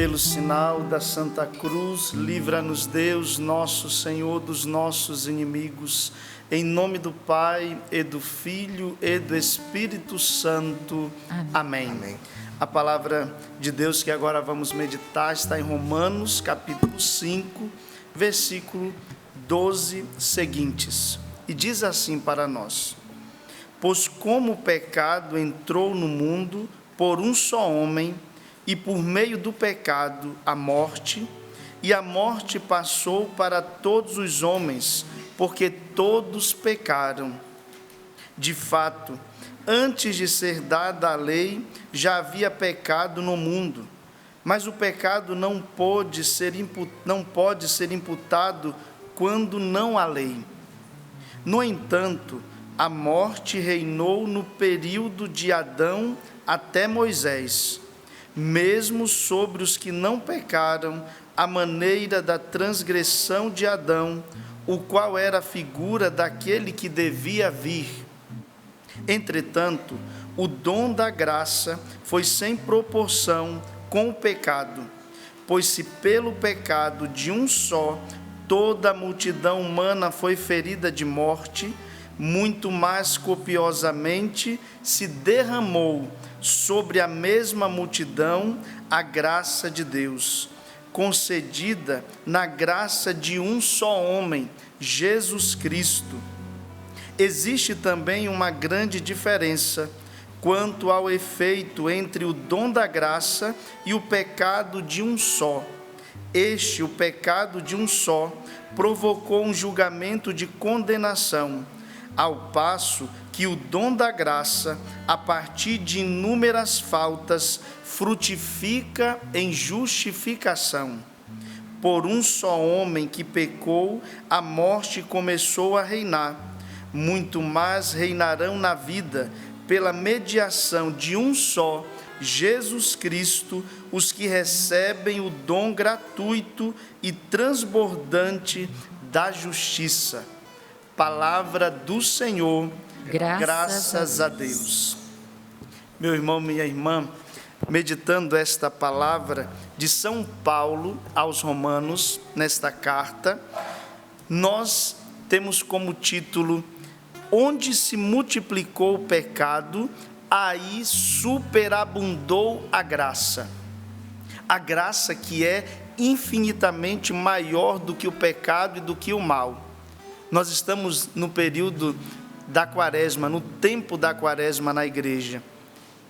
Pelo sinal da Santa Cruz, livra-nos Deus, nosso Senhor, dos nossos inimigos. Em nome do Pai, e do Filho, e do Espírito Santo. Amém. Amém. A palavra de Deus que agora vamos meditar está em Romanos, capítulo 5, versículo 12 seguintes. E diz assim para nós: pois como o pecado entrou no mundo por um só homem, e por meio do pecado a morte, e a morte passou para todos os homens, porque todos pecaram. De fato, antes de ser dada a lei, já havia pecado no mundo, mas o pecado não pode ser imputado quando não há lei. No entanto, a morte reinou no período de Adão até Moisés, mesmo sobre os que não pecaram, à maneira da transgressão de Adão, o qual era a figura daquele que devia vir. Entretanto, o dom da graça foi sem proporção com o pecado, pois se pelo pecado de um só toda a multidão humana foi ferida de morte, muito mais copiosamente se derramou sobre a mesma multidão a graça de Deus, concedida na graça de um só homem, Jesus Cristo. Existe também uma grande diferença quanto ao efeito entre o dom da graça e o pecado de um só. O pecado de um só, provocou um julgamento de condenação, ao passo que o dom da graça, a partir de inúmeras faltas, frutifica em justificação. Por um só homem que pecou, a morte começou a reinar. Muito mais reinarão na vida, pela mediação de um só, Jesus Cristo, os que recebem o dom gratuito e transbordante da justiça. Palavra do Senhor, graças a Deus. Meu irmão, minha irmã, meditando esta palavra de São Paulo aos Romanos, nesta carta, nós temos como título: onde se multiplicou o pecado, aí superabundou a graça. A graça que é infinitamente maior do que o pecado e do que o mal. Nós estamos no período da quaresma, no tempo da quaresma na igreja.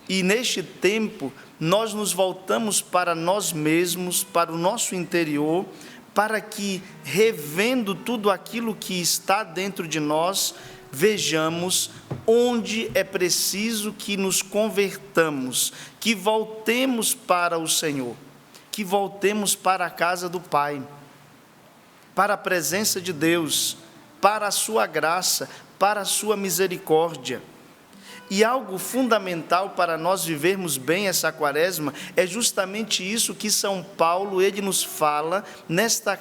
E neste tempo, nós nos voltamos para nós mesmos, para o nosso interior, para que, revendo tudo aquilo que está dentro de nós, vejamos onde é preciso que nos convertamos, que voltemos para o Senhor, que voltemos para a casa do Pai, para a presença de Deus, para a sua graça, para a sua misericórdia. E algo fundamental para nós vivermos bem essa quaresma é justamente isso que São Paulo, ele nos fala nesta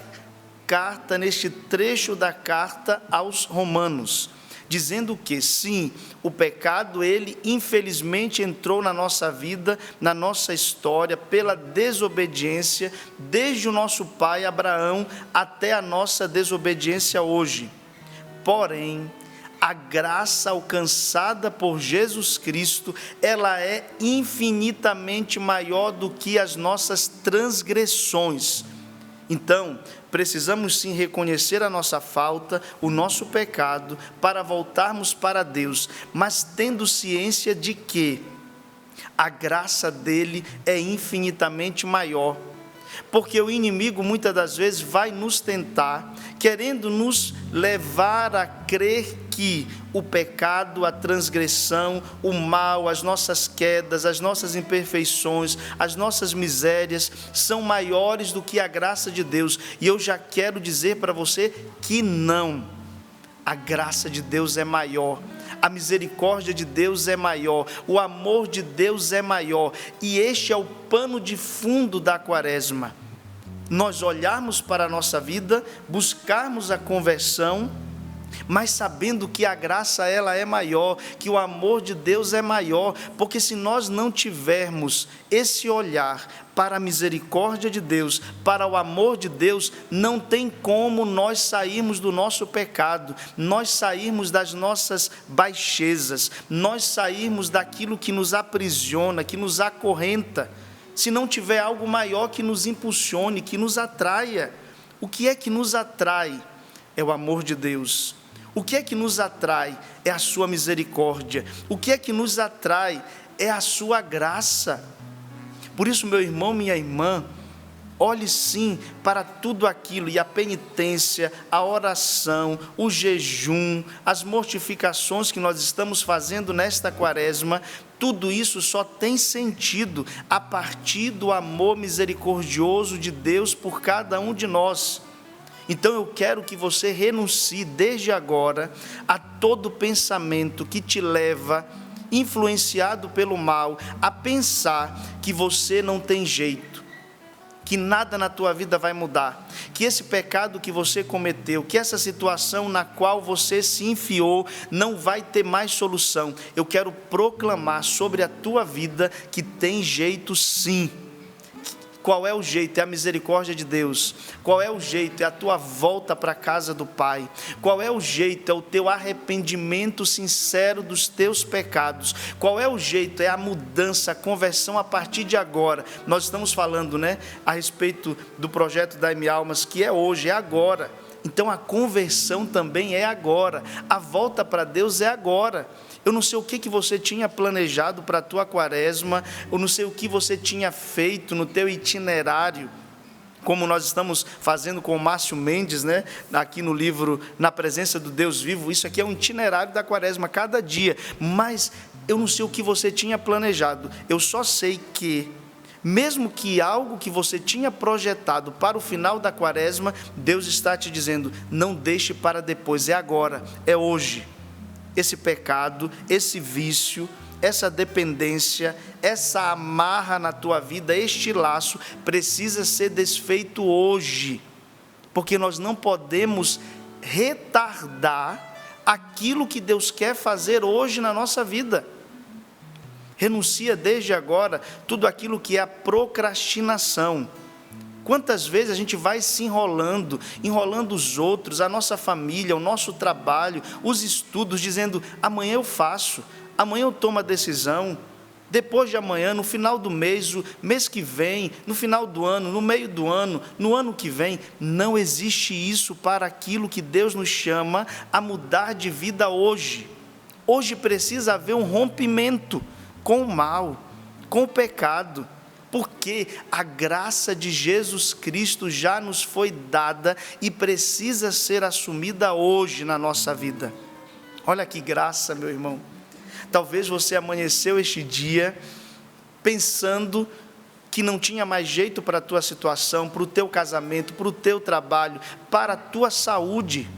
carta, neste trecho da carta aos Romanos, dizendo que sim, o pecado, ele infelizmente entrou na nossa vida, na nossa história, pela desobediência, desde o nosso pai Abraão até a nossa desobediência hoje. Porém, a graça alcançada por Jesus Cristo, ela é infinitamente maior do que as nossas transgressões. Então, precisamos sim reconhecer a nossa falta, o nosso pecado, para voltarmos para Deus, mas tendo ciência de que a graça dele é infinitamente maior. Porque o inimigo muitas das vezes vai nos tentar, querendo nos levar a crer que o pecado, a transgressão, o mal, as nossas quedas, as nossas imperfeições, as nossas misérias são maiores do que a graça de Deus. E eu já quero dizer para você que não. A graça de Deus é maior. A misericórdia de Deus é maior, o amor de Deus é maior, e este é o pano de fundo da quaresma. Nós olharmos para a nossa vida, buscarmos a conversão mas sabendo que a graça ela é maior, que o amor de Deus é maior, porque se nós não tivermos esse olhar para a misericórdia de Deus, para o amor de Deus, não tem como nós sairmos do nosso pecado, nós sairmos das nossas baixezas, nós sairmos daquilo que nos aprisiona, que nos acorrenta, se não tiver algo maior que nos impulsione, que nos atraia. O que é que nos atrai? É o amor de Deus. O que é que nos atrai? É a sua misericórdia. O que é que nos atrai? É a sua graça. Por isso, meu irmão, minha irmã, olhe sim para tudo aquilo, e a penitência, a oração, o jejum, as mortificações que nós estamos fazendo nesta quaresma, tudo isso só tem sentido a partir do amor misericordioso de Deus por cada um de nós. Então eu quero que você renuncie desde agora a todo pensamento que te leva, influenciado pelo mal, a pensar que você não tem jeito, que nada na tua vida vai mudar, que esse pecado que você cometeu, que essa situação na qual você se enfiou não vai ter mais solução. Eu quero proclamar sobre a tua vida que tem jeito sim. Qual é o jeito? É a misericórdia de Deus. Qual é o jeito? É a tua volta para a casa do Pai. Qual é o jeito? É o teu arrependimento sincero dos teus pecados. Qual é o jeito? É a mudança, a conversão a partir de agora. Nós estamos falando, a respeito do projeto Dai-me Almas, que é hoje, é agora. Então a conversão também é agora. A volta para Deus é agora. Eu não sei o que você tinha planejado para a tua quaresma, eu não sei o que você tinha feito no teu itinerário, como nós estamos fazendo com o Márcio Mendes, aqui no livro Na Presença do Deus Vivo. Isso aqui é um itinerário da quaresma, cada dia, mas eu não sei o que você tinha planejado. Eu só sei que, mesmo que algo que você tinha projetado para o final da quaresma, Deus está te dizendo, não deixe para depois, é agora, é hoje. Esse pecado, esse vício, essa dependência, essa amarra na tua vida, este laço, precisa ser desfeito hoje, porque nós não podemos retardar aquilo que Deus quer fazer hoje na nossa vida. Renuncia desde agora tudo aquilo que é a procrastinação. Quantas vezes a gente vai se enrolando os outros, a nossa família, o nosso trabalho, os estudos, dizendo, amanhã eu faço, amanhã eu tomo a decisão, depois de amanhã, no final do mês, o mês que vem, no final do ano, no meio do ano, no ano que vem. Não existe isso para aquilo que Deus nos chama a mudar de vida hoje. Hoje precisa haver um rompimento com o mal, com o pecado, porque a graça de Jesus Cristo já nos foi dada e precisa ser assumida hoje na nossa vida. Olha que graça, meu irmão. Talvez você amanheceu este dia pensando que não tinha mais jeito para a tua situação, para o teu casamento, para o teu trabalho, para a tua saúde.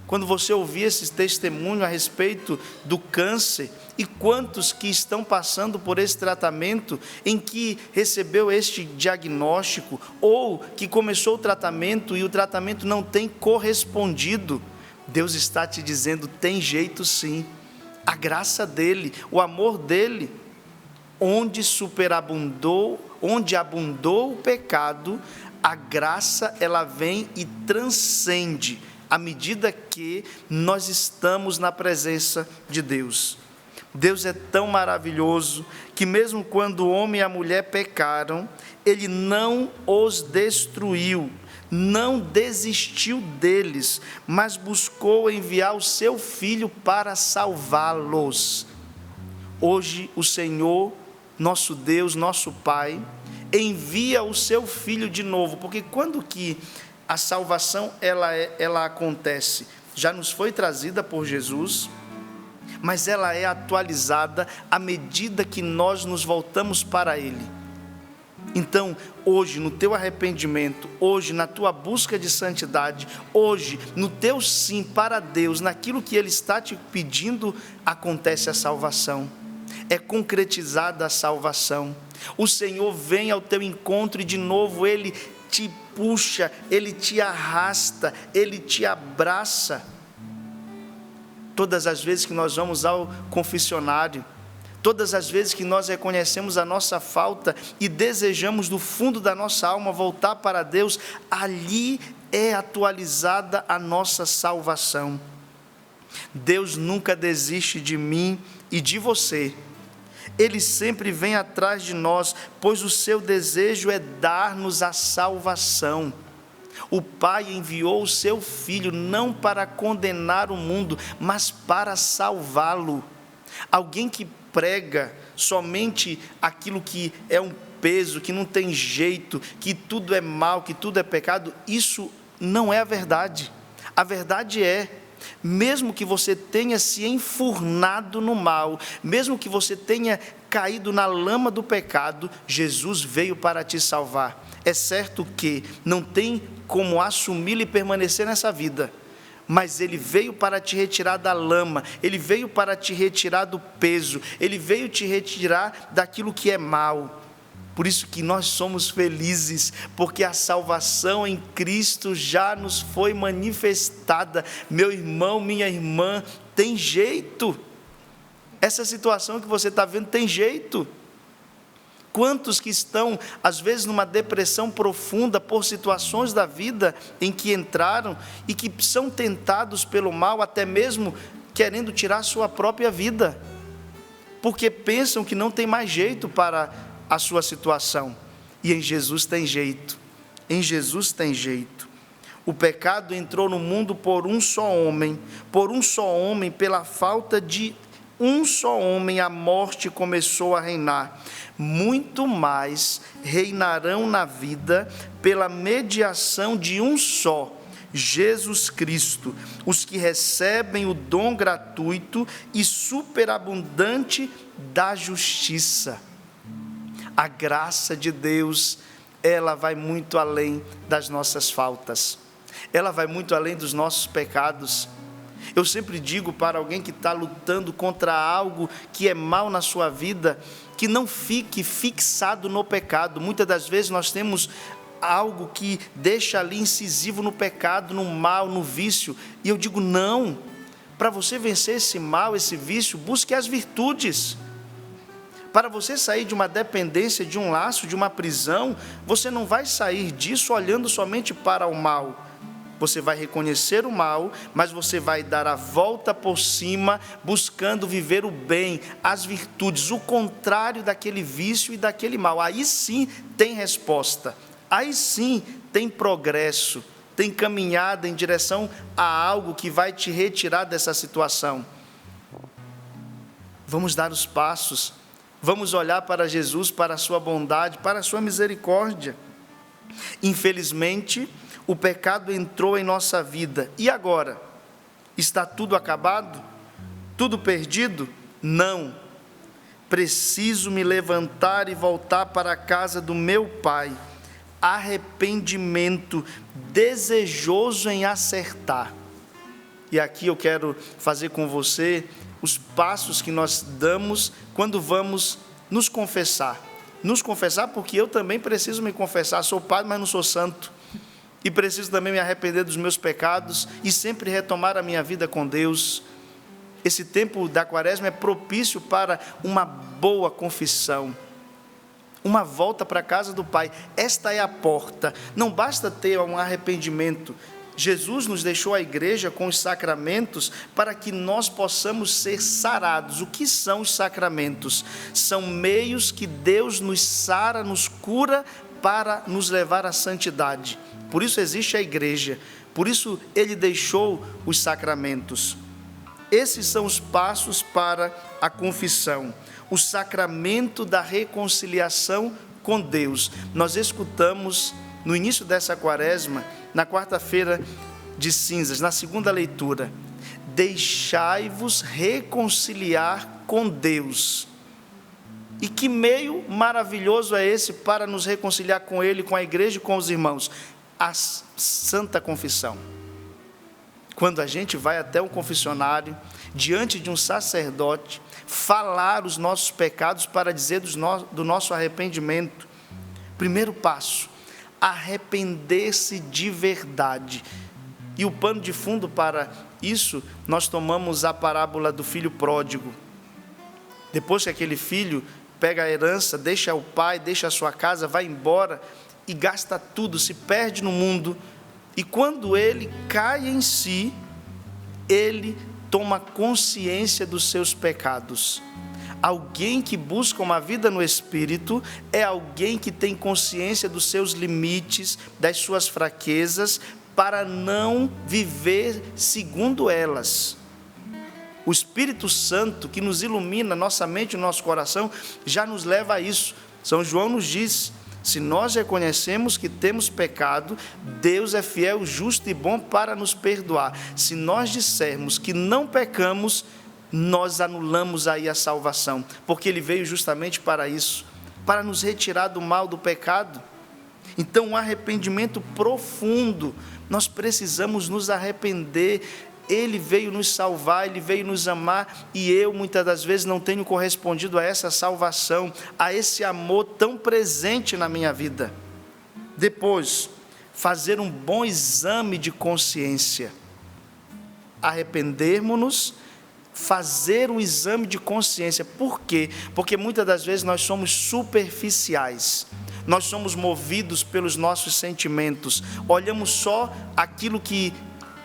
Quando você ouvir esse testemunho a respeito do câncer, e quantos que estão passando por esse tratamento, em que recebeu este diagnóstico, ou que começou o tratamento e o tratamento não tem correspondido, Deus está te dizendo, tem jeito sim, a graça dele, o amor dele, onde abundou o pecado, a graça ela vem e transcende, à medida que nós estamos na presença de Deus. Deus é tão maravilhoso, que mesmo quando o homem e a mulher pecaram, Ele não os destruiu, não desistiu deles, mas buscou enviar o seu Filho para salvá-los. Hoje o Senhor, nosso Deus, nosso Pai, envia o seu Filho de novo, porque quando que a salvação ela acontece? Já nos foi trazida por Jesus, mas ela é atualizada à medida que nós nos voltamos para Ele. Então, hoje, no teu arrependimento, hoje, na tua busca de santidade, hoje, no teu sim para Deus, naquilo que Ele está te pedindo, acontece a salvação. É concretizada a salvação. O Senhor vem ao teu encontro e de novo Ele te puxa, Ele te arrasta, Ele te abraça. Todas as vezes que nós vamos ao confessionário, todas as vezes que nós reconhecemos a nossa falta e desejamos do fundo da nossa alma voltar para Deus, ali é atualizada a nossa salvação. Deus nunca desiste de mim e de você. Ele sempre vem atrás de nós, pois o seu desejo é dar-nos a salvação. O Pai enviou o seu Filho não para condenar o mundo, mas para salvá-lo. Alguém que prega somente aquilo que é um peso, que não tem jeito, que tudo é mal, que tudo é pecado, isso não é a verdade. A verdade é, mesmo que você tenha se enfurnado no mal, mesmo que você tenha caído na lama do pecado, Jesus veio para te salvar. É certo que não tem como assumi-lo e permanecer nessa vida, mas Ele veio para te retirar da lama, Ele veio para te retirar do peso, Ele veio te retirar daquilo que é mal. Por isso que nós somos felizes, porque a salvação em Cristo já nos foi manifestada. Meu irmão, minha irmã, tem jeito. Essa situação que você está vendo tem jeito. Quantos que estão, às vezes, numa depressão profunda por situações da vida em que entraram e que são tentados pelo mal, até mesmo querendo tirar sua própria vida, porque pensam que não tem mais jeito para a sua situação. E em Jesus tem jeito. Em Jesus tem jeito. O pecado entrou no mundo por um só homem, pela falta de um só homem, a morte começou a reinar. Muito mais reinarão na vida pela mediação de um só, Jesus Cristo, os que recebem o dom gratuito e superabundante da justiça. A graça de Deus, ela vai muito além das nossas faltas, ela vai muito além dos nossos pecados. Eu sempre digo para alguém que está lutando contra algo que é mal na sua vida, que não fique fixado no pecado. Muitas das vezes nós temos algo que deixa ali incisivo no pecado, no mal, no vício, e eu digo não, para você vencer esse mal, esse vício, busque as virtudes. Para você sair de uma dependência, de um laço, de uma prisão, você não vai sair disso olhando somente para o mal. Você vai reconhecer o mal, mas você vai dar a volta por cima, buscando viver o bem, as virtudes, o contrário daquele vício e daquele mal. Aí sim tem resposta, aí sim tem progresso, tem caminhada em direção a algo que vai te retirar dessa situação. Vamos dar os passos, vamos olhar para Jesus, para a sua bondade, para a sua misericórdia. Infelizmente, o pecado entrou em nossa vida. E agora? Está tudo acabado? Tudo perdido? Não. Preciso me levantar e voltar para a casa do meu Pai. Arrependimento, desejoso em acertar. E aqui eu quero fazer com você os passos que nós damos quando vamos nos confessar. Nos confessar, porque eu também preciso me confessar. Sou padre, mas não sou santo. E preciso também me arrepender dos meus pecados e sempre retomar a minha vida com Deus. Esse tempo da quaresma é propício para uma boa confissão, uma volta para a casa do Pai. Esta é a porta. Não basta ter um arrependimento. Jesus nos deixou a igreja com os sacramentos para que nós possamos ser sarados. O que são os sacramentos? São meios que Deus nos sara, nos cura para nos levar à santidade. Por isso existe a igreja, por isso Ele deixou os sacramentos. Esses são os passos para a confissão, o sacramento da reconciliação com Deus. Nós escutamos no início dessa quaresma, na quarta-feira de cinzas, na segunda leitura, deixai-vos reconciliar com Deus. E que meio maravilhoso é esse para nos reconciliar com Ele, com a igreja e com os irmãos? A Santa Confissão. Quando a gente vai até um confessionário, diante de um sacerdote, falar os nossos pecados para dizer do nosso arrependimento. Primeiro passo, arrepender-se de verdade. E o pano de fundo para isso nós tomamos a parábola do filho pródigo. Depois que aquele filho pega a herança, deixa o pai, deixa a sua casa, vai embora e gasta tudo, se perde no mundo. E quando ele cai em si, ele toma consciência dos seus pecados. Alguém que busca uma vida no Espírito é alguém que tem consciência dos seus limites, das suas fraquezas, para não viver segundo elas. O Espírito Santo, que nos ilumina nossa mente e nosso coração, já nos leva a isso. São João nos diz: se nós reconhecemos que temos pecado, Deus é fiel, justo e bom para nos perdoar. Se nós dissermos que não pecamos, nós anulamos aí a salvação, porque Ele veio justamente para isso, para nos retirar do mal do pecado. Então, um arrependimento profundo, nós precisamos nos arrepender. Ele veio nos salvar, Ele veio nos amar, e eu muitas das vezes não tenho correspondido a essa salvação, a esse amor tão presente na minha vida. Depois, fazer um bom exame de consciência. Arrependermos-nos, fazer um exame de consciência. Por quê? Porque muitas das vezes nós somos superficiais, nós somos movidos pelos nossos sentimentos, olhamos só aquilo que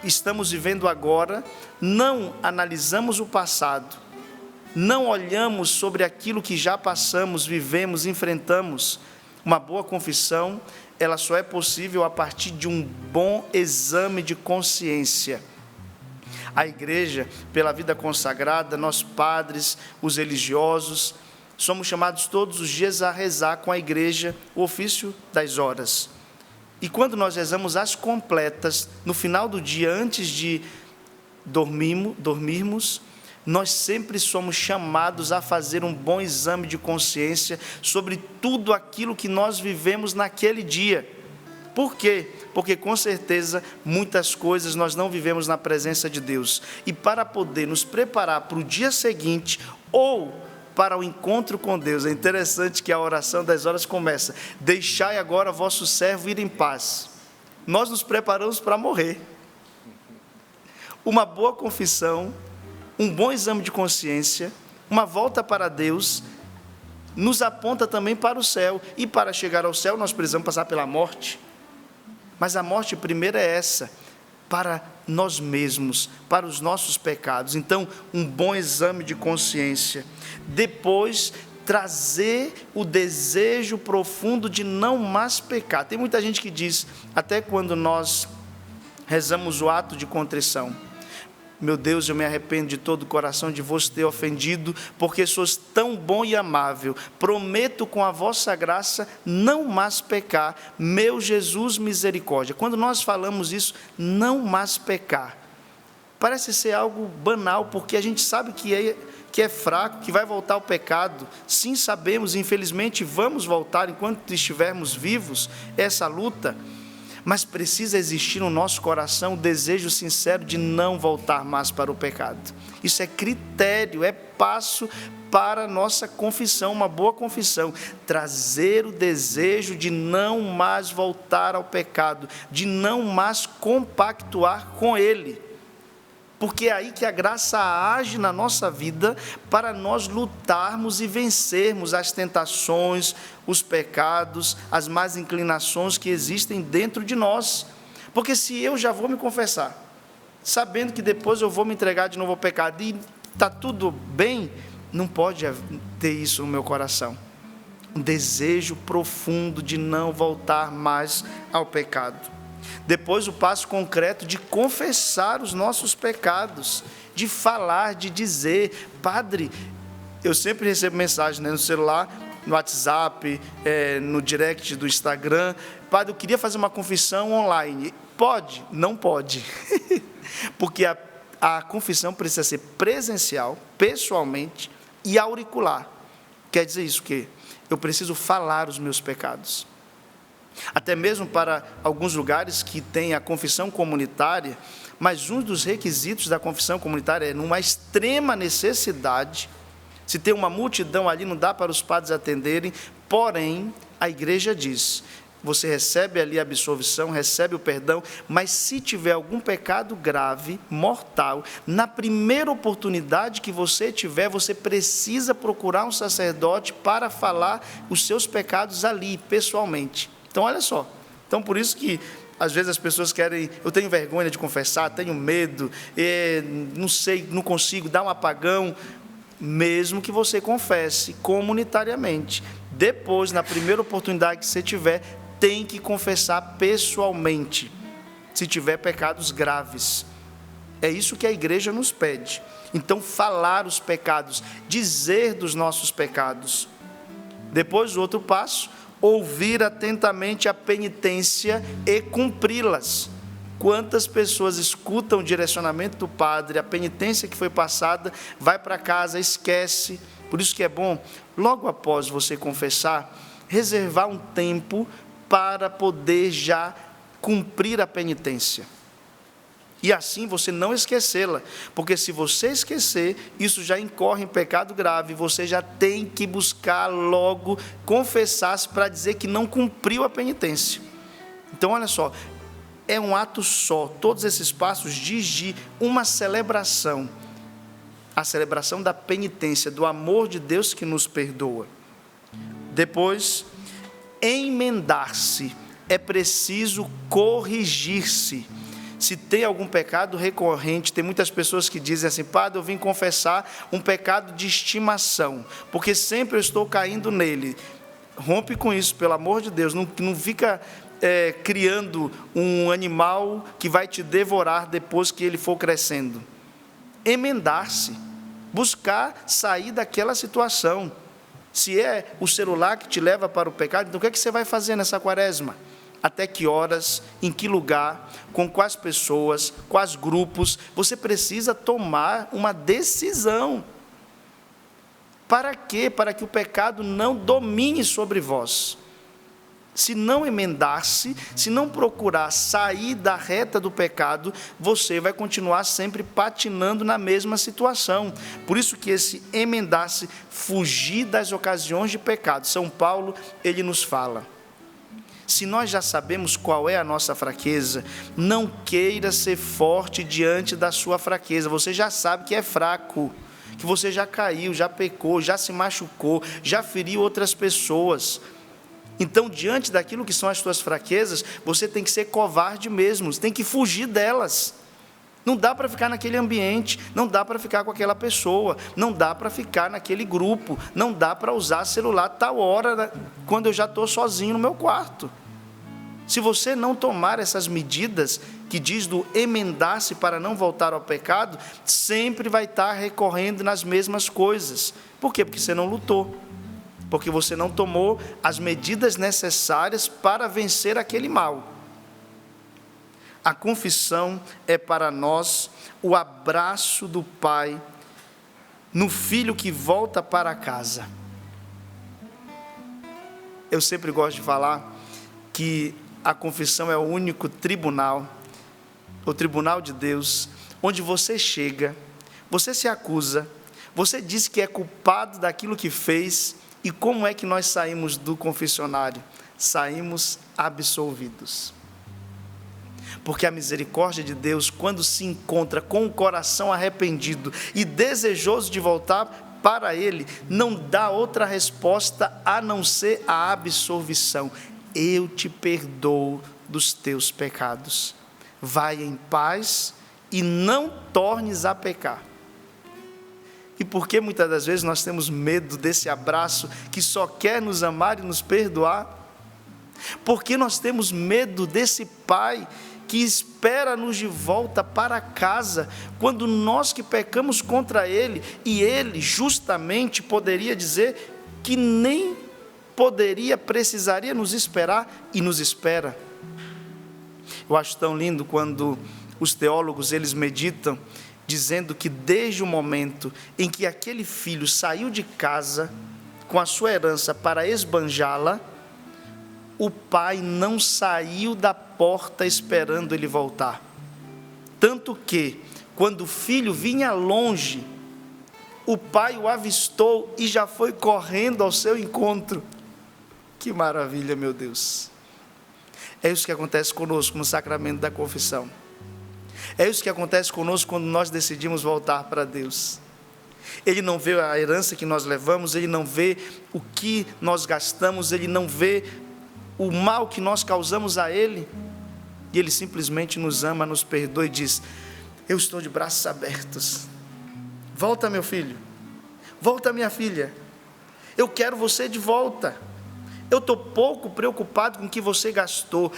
estamos vivendo agora, não analisamos o passado, não olhamos sobre aquilo que já passamos, vivemos, enfrentamos. Uma boa confissão, ela só é possível a partir de um bom exame de consciência. A igreja, pela vida consagrada, nós padres, os religiosos, somos chamados todos os dias a rezar com a igreja o ofício das horas. E quando nós rezamos as completas, no final do dia, antes de dormirmos, nós sempre somos chamados a fazer um bom exame de consciência sobre tudo aquilo que nós vivemos naquele dia. Por quê? Porque com certeza muitas coisas nós não vivemos na presença de Deus. E para poder nos preparar para o dia seguinte ou para o encontro com Deus, é interessante que a oração das horas começa: deixai agora vosso servo ir em paz. Nós nos preparamos para morrer. Uma boa confissão, um bom exame de consciência, uma volta para Deus, nos aponta também para o céu. E para chegar ao céu nós precisamos passar pela morte. Mas a morte primeira é essa, para nós mesmos, para os nossos pecados. Então, um bom exame de consciência. Depois, trazer o desejo profundo de não mais pecar. Tem muita gente que diz, até quando nós rezamos o ato de contrição: meu Deus, eu me arrependo de todo o coração de vos ter ofendido, porque sois tão bom e amável. Prometo com a vossa graça não mais pecar. Meu Jesus, misericórdia. Quando nós falamos isso, não mais pecar, parece ser algo banal, porque a gente sabe que é fraco, que vai voltar ao pecado. Sim, sabemos, infelizmente vamos voltar enquanto estivermos vivos, essa luta. Mas precisa existir no nosso coração o desejo sincero de não voltar mais para o pecado. Isso é critério, é passo para a nossa confissão, uma boa confissão. Trazer o desejo de não mais voltar ao pecado, de não mais compactuar com ele. Porque é aí que a graça age na nossa vida para nós lutarmos e vencermos as tentações, os pecados, as más inclinações que existem dentro de nós. Porque se eu já vou me confessar, sabendo que depois eu vou me entregar de novo ao pecado e está tudo bem, não pode ter isso no meu coração. Um desejo profundo de não voltar mais ao pecado. Depois o passo concreto de confessar os nossos pecados, de falar, de dizer: padre, eu sempre recebo mensagem, no celular, no WhatsApp, no direct do Instagram: padre, eu queria fazer uma confissão online. Pode? Não pode. Porque a confissão precisa ser presencial, pessoalmente e auricular. Quer dizer isso que eu preciso falar os meus pecados. Até mesmo para alguns lugares que tem a confissão comunitária, mas um dos requisitos da confissão comunitária é, numa extrema necessidade, se tem uma multidão ali, não dá para os padres atenderem, porém, a igreja diz: você recebe ali a absolvição, recebe o perdão, mas se tiver algum pecado grave, mortal, na primeira oportunidade que você tiver, você precisa procurar um sacerdote para falar os seus pecados ali, pessoalmente. Então, olha só. Então, por isso que, às vezes, as pessoas querem, eu tenho vergonha de confessar, tenho medo, não sei, não consigo, dá um apagão. Mesmo que você confesse comunitariamente, depois, na primeira oportunidade que você tiver, tem que confessar pessoalmente, se tiver pecados graves. É isso que a igreja nos pede. Então, falar os pecados, dizer dos nossos pecados. Depois, o outro passo, ouvir atentamente a penitência e cumpri-las. Quantas pessoas escutam o direcionamento do padre, a penitência que foi passada, vai para casa, esquece. Por isso que é bom, logo após você confessar, reservar um tempo para poder já cumprir a penitência. E assim você não esquecê-la, porque se você esquecer, isso já incorre em pecado grave, você já tem que buscar logo confessar-se para dizer que não cumpriu a penitência. Então, olha só, é um ato só, todos esses passos diz de uma celebração, a celebração da penitência, do amor de Deus que nos perdoa. Depois, emendar-se, é preciso corrigir-se. Se tem algum pecado recorrente, tem muitas pessoas que dizem assim: padre, eu vim confessar um pecado de estimação, porque sempre eu estou caindo nele. Rompe com isso, pelo amor de Deus, não fica criando um animal que vai te devorar depois que ele for crescendo. Emendar-se, buscar sair daquela situação. Se é o celular que te leva para o pecado, então o que é que você vai fazer nessa quaresma? Até que horas, em que lugar, com quais pessoas, quais grupos, você precisa tomar uma decisão. Para quê? Para que o pecado não domine sobre vós. Se não emendar-se, se não procurar sair da reta do pecado, você vai continuar sempre patinando na mesma situação. Por isso que esse emendar-se, fugir das ocasiões de pecado. São Paulo, ele nos fala: se nós já sabemos qual é a nossa fraqueza, não queira ser forte diante da sua fraqueza. Você já sabe que é fraco, que você já caiu, já pecou, já se machucou, já feriu outras pessoas. Então, diante daquilo que são as suas fraquezas, você tem que ser covarde mesmo, você tem que fugir delas. Não dá para ficar naquele ambiente, não dá para ficar com aquela pessoa, não dá para ficar naquele grupo, não dá para usar celular tal hora, quando eu já estou sozinho no meu quarto. Se você não tomar essas medidas, que diz do emendar-se para não voltar ao pecado, sempre vai estar recorrendo nas mesmas coisas. Por quê? Porque você não lutou. Porque você não tomou as medidas necessárias para vencer aquele mal. A confissão é para nós o abraço do Pai no filho que volta para casa. Eu sempre gosto de falar que a confissão é o único tribunal, o tribunal de Deus, onde você chega, você se acusa, você diz que é culpado daquilo que fez. E como é que nós saímos do confessionário? Saímos absolvidos. Porque a misericórdia de Deus, quando se encontra com o coração arrependido e desejoso de voltar para Ele, não dá outra resposta a não ser a absolvição. Eu te perdoo dos teus pecados. Vai em paz e não tornes a pecar. E por que muitas das vezes nós temos medo desse abraço que só quer nos amar e nos perdoar? Porque nós temos medo desse Pai que espera-nos de volta para casa, quando nós que pecamos contra Ele, e Ele justamente poderia dizer que nem precisaria nos esperar, e nos espera. Eu acho tão lindo quando os teólogos, eles meditam, dizendo que desde o momento em que aquele filho saiu de casa com a sua herança para esbanjá-la, o pai não saiu da porta esperando ele voltar. Tanto que, quando o filho vinha longe, o pai o avistou e já foi correndo ao seu encontro. Que maravilha, meu Deus! É isso que acontece conosco no sacramento da confissão. É isso que acontece conosco quando nós decidimos voltar para Deus. Ele não vê a herança que nós levamos, Ele não vê o que nós gastamos, Ele não vê o mal que nós causamos a Ele, e Ele simplesmente nos ama, nos perdoa e diz: eu estou de braços abertos, volta meu filho, volta minha filha, eu quero você de volta. Eu estou pouco preocupado com o que você gastou,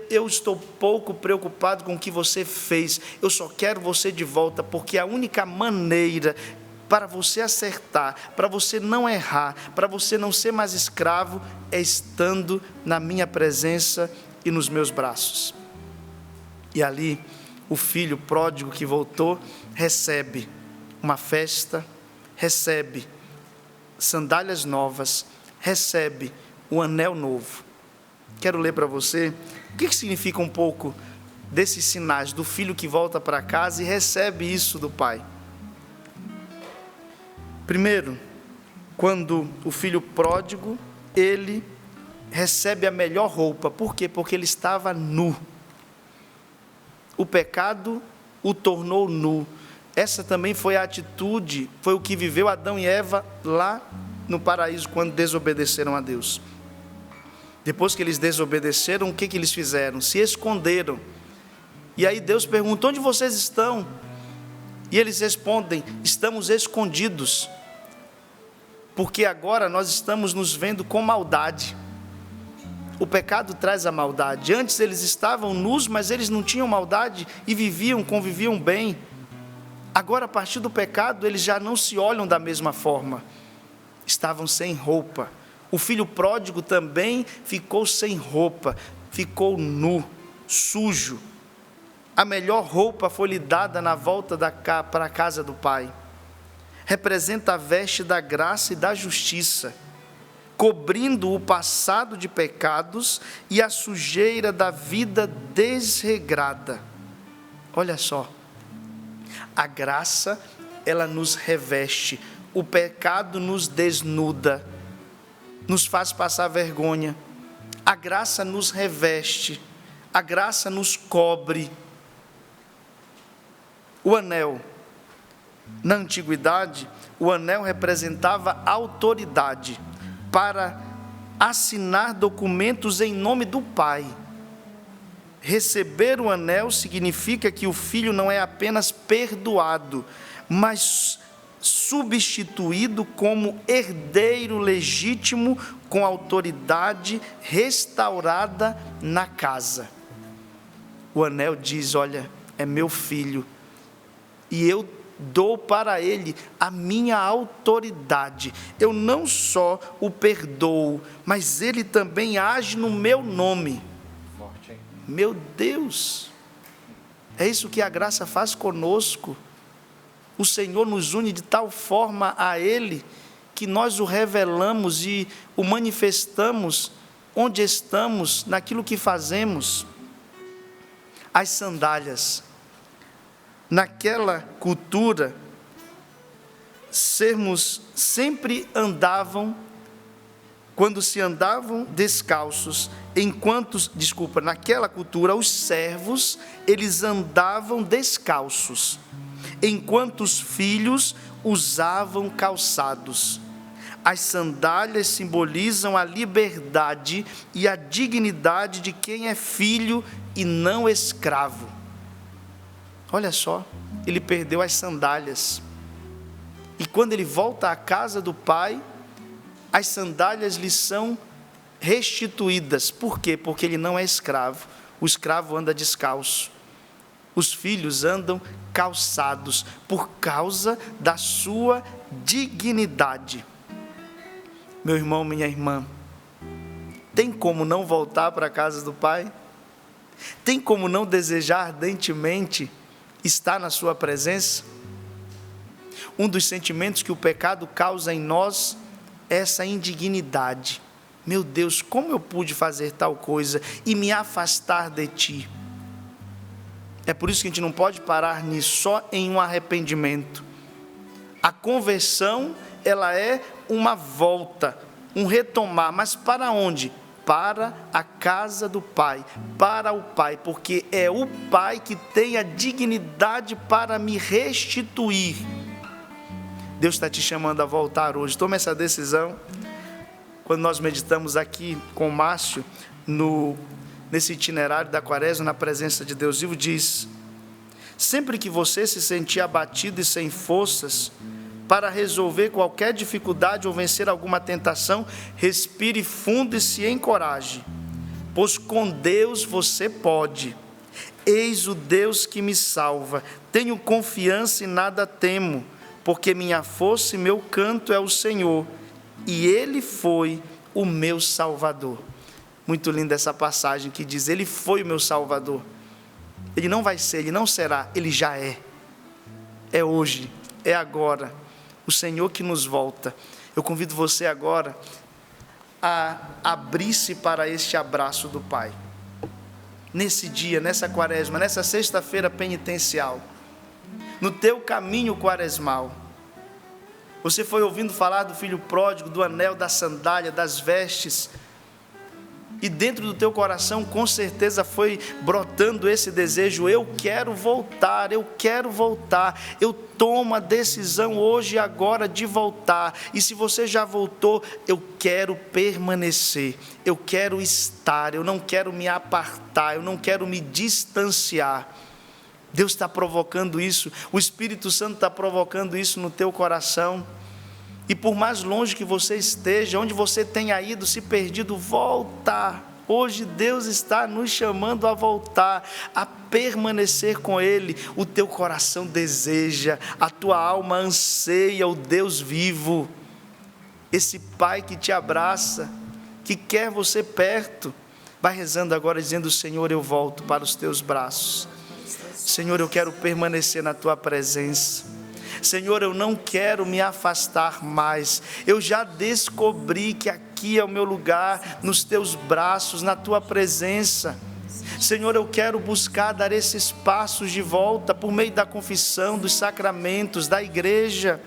eu estou pouco preocupado com o que você fez, eu só quero você de volta, porque a única maneira para você acertar, para você não errar, para você não ser mais escravo, é estando na minha presença e nos meus braços. E ali, o filho pródigo que voltou, recebe uma festa, recebe sandálias novas, recebe o anel novo. Quero ler para você o que significa um pouco desses sinais do filho que volta para casa e recebe isso do pai. Primeiro, quando o filho pródigo, ele recebe a melhor roupa. Por quê? Porque ele estava nu. O pecado o tornou nu. Essa também foi a atitude, foi o que viveu Adão e Eva lá no paraíso, quando desobedeceram a Deus. Depois que eles desobedeceram, o que eles fizeram? Se esconderam. E aí Deus pergunta: onde vocês estão? E eles respondem: estamos escondidos, porque agora nós estamos nos vendo com maldade. O pecado traz a maldade. Antes eles estavam nus, mas eles não tinham maldade e conviviam bem. Agora, a partir do pecado, eles já não se olham da mesma forma. Estavam sem roupa. O filho pródigo também ficou sem roupa, ficou nu, sujo. A melhor roupa foi lhe dada na volta para a casa do pai. Representa a veste da graça e da justiça, cobrindo o passado de pecados e a sujeira da vida desregrada. Olha só, a graça, ela nos reveste, o pecado nos desnuda, nos faz passar vergonha. A graça nos reveste, a graça nos cobre. O anel, na antiguidade, o anel representava autoridade para assinar documentos em nome do pai. Receber o anel significa que o filho não é apenas perdoado, mas substituído como herdeiro legítimo, com autoridade restaurada na casa. O anel diz: olha, é meu filho, e eu dou para ele a minha autoridade. Eu não só o perdoo, mas ele também age no meu nome. Forte, hein? Meu Deus, é isso que a graça faz conosco. O Senhor nos une de tal forma a Ele, que nós o revelamos e o manifestamos onde estamos, naquilo que fazemos. As sandálias. Naquela cultura, quando se andavam descalços, naquela cultura, os servos, eles andavam descalços, enquanto os filhos usavam calçados. As sandálias simbolizam a liberdade e a dignidade de quem é filho e não escravo. Olha só, ele perdeu as sandálias. E quando ele volta à casa do pai, as sandálias lhe são restituídas. Por quê? Porque ele não é escravo. O escravo anda descalço. Os filhos andam calçados por causa da sua dignidade. Meu irmão, minha irmã, tem como não voltar para a casa do pai? Tem como não desejar ardentemente estar na sua presença? Um dos sentimentos que o pecado causa em nós é essa indignidade. Meu Deus, como eu pude fazer tal coisa e me afastar de ti? É por isso que a gente não pode parar nisso, só em um arrependimento. A conversão, ela é uma volta, um retomar, mas para onde? para a casa do Pai, para o Pai, porque é o Pai que tem a dignidade para me restituir. Deus está te chamando a voltar hoje. Tome essa decisão. Quando nós meditamos aqui com o Márcio, nesse itinerário da Quaresma, na presença de Deus vivo, diz: sempre que você se sentir abatido e sem forças para resolver qualquer dificuldade ou vencer alguma tentação, respire fundo e se encoraje, pois com Deus você pode. Eis o Deus que me salva, tenho confiança e nada temo, porque minha força e meu canto é o Senhor, e Ele foi o meu Salvador. Muito linda essa passagem que diz: Ele foi o meu Salvador. Ele não vai ser, Ele não será, Ele já é. É hoje, é agora. O Senhor que nos volta. Eu convido você agora a abrir-se para este abraço do Pai. Nesse dia, nessa Quaresma, nessa sexta-feira penitencial, no teu caminho quaresmal, você foi ouvindo falar do filho pródigo, do anel, da sandália, das vestes, e dentro do teu coração com certeza foi brotando esse desejo: eu quero voltar, eu quero voltar, eu tomo a decisão hoje e agora de voltar. E se você já voltou, eu quero permanecer, eu quero estar, eu não quero me apartar, eu não quero me distanciar. Deus está provocando isso, o Espírito Santo está provocando isso no teu coração. E por mais longe que você esteja, onde você tenha ido, se perdido, volta. Hoje Deus está nos chamando a voltar, a permanecer com Ele. O teu coração deseja, a tua alma anseia o Deus vivo, esse Pai que te abraça, que quer você perto. Vai rezando agora, dizendo: Senhor, eu volto para os teus braços. Senhor, eu quero permanecer na tua presença. Senhor, eu não quero me afastar mais. Eu já descobri que aqui é o meu lugar, nos teus braços, na tua presença. Senhor, eu quero buscar dar esses passos de volta por meio da confissão, dos sacramentos, da igreja.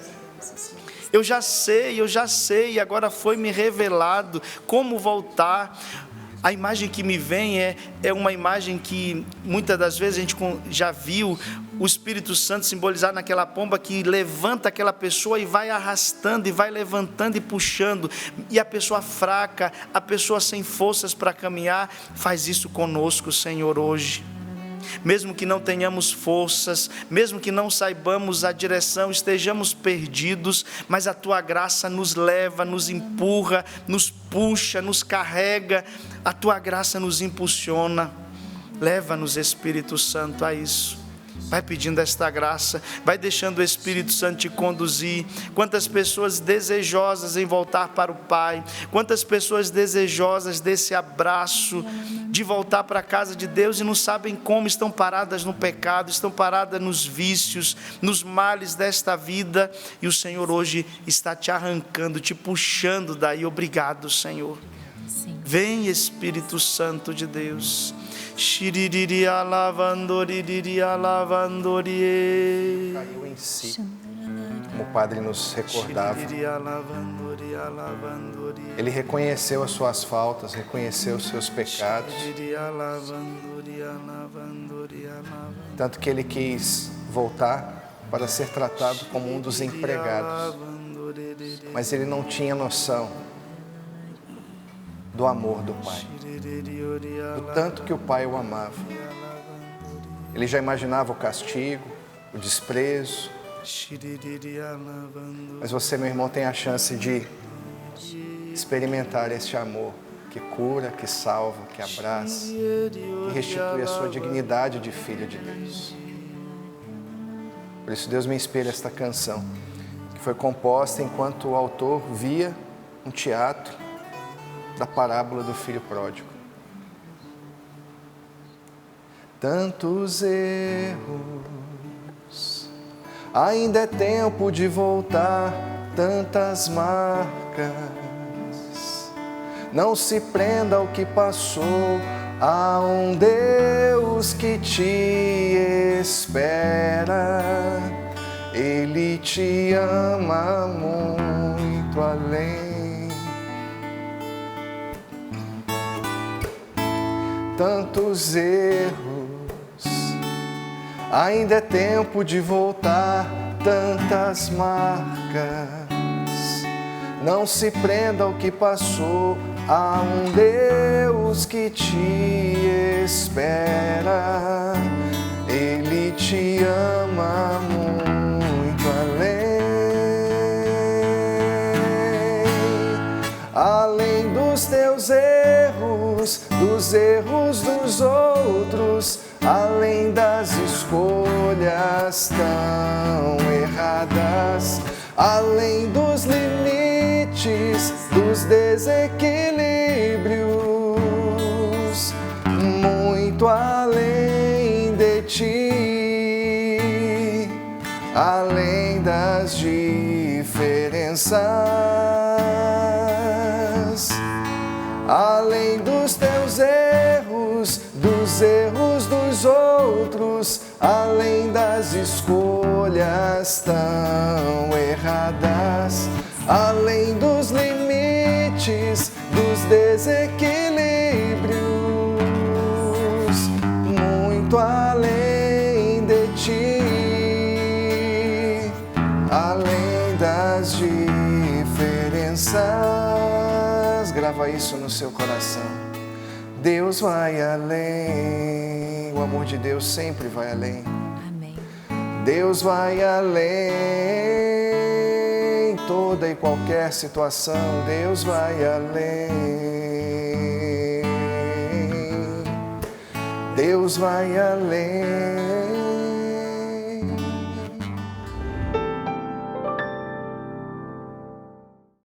Eu já sei, agora foi me revelado como voltar. A imagem que me vem é uma imagem que muitas das vezes a gente já viu o Espírito Santo simbolizado naquela pomba que levanta aquela pessoa e vai arrastando, e vai levantando e puxando. E a pessoa fraca, a pessoa sem forças para caminhar, faz isso conosco, Senhor, hoje. Mesmo que não tenhamos forças, mesmo que não saibamos a direção, estejamos perdidos, mas a Tua graça nos leva, nos empurra, nos puxa, nos carrega, a Tua graça nos impulsiona. Leva-nos, Espírito Santo, a isso. Vai pedindo esta graça, vai deixando o Espírito Santo te conduzir. Quantas pessoas desejosas em voltar para o Pai, quantas pessoas desejosas desse abraço, de voltar para a casa de Deus e não sabem como, estão paradas no pecado, estão paradas nos vícios, nos males desta vida, e o Senhor hoje está te arrancando, te puxando daí. Obrigado, Senhor. Sim. Vem, Espírito Santo de Deus. Caiu em si, como o Padre nos recordava. Ele reconheceu as suas faltas, reconheceu os seus pecados, tanto que ele quis voltar para ser tratado como um dos empregados, mas ele não tinha noção do amor do Pai, do tanto que o Pai o amava. Ele já imaginava o castigo, o desprezo, mas você, meu irmão, tem a chance de experimentar este amor que cura, que salva, que abraça, que restitui a sua dignidade de filho de Deus. Por isso Deus me inspira esta canção, que foi composta enquanto o autor via um teatro da parábola do filho pródigo. Tantos erros, ainda é tempo de voltar, tantas marcas. Não se prenda ao que passou, há um Deus que te espera. Ele te ama muito além. tantos erros. Ainda é tempo de voltar, tantas marcas. Não se prenda ao que passou, há um Deus que te espera. Ele te ama muito além dos teus erros, dos erros dos outros, além das escolhas tão erradas, além dos limites, dos desequilíbrios, muito além de ti, além das diferenças, além dos teus erros, dos erros dos outros, além das escolhas tão erradas, além dos limites, dos desequilíbrios, muito além de ti, além das diferenças. Grava isso no seu coração. Deus vai além, o amor de Deus sempre vai além. Amém. Deus vai além, em toda e qualquer situação, Deus vai além. Deus vai além.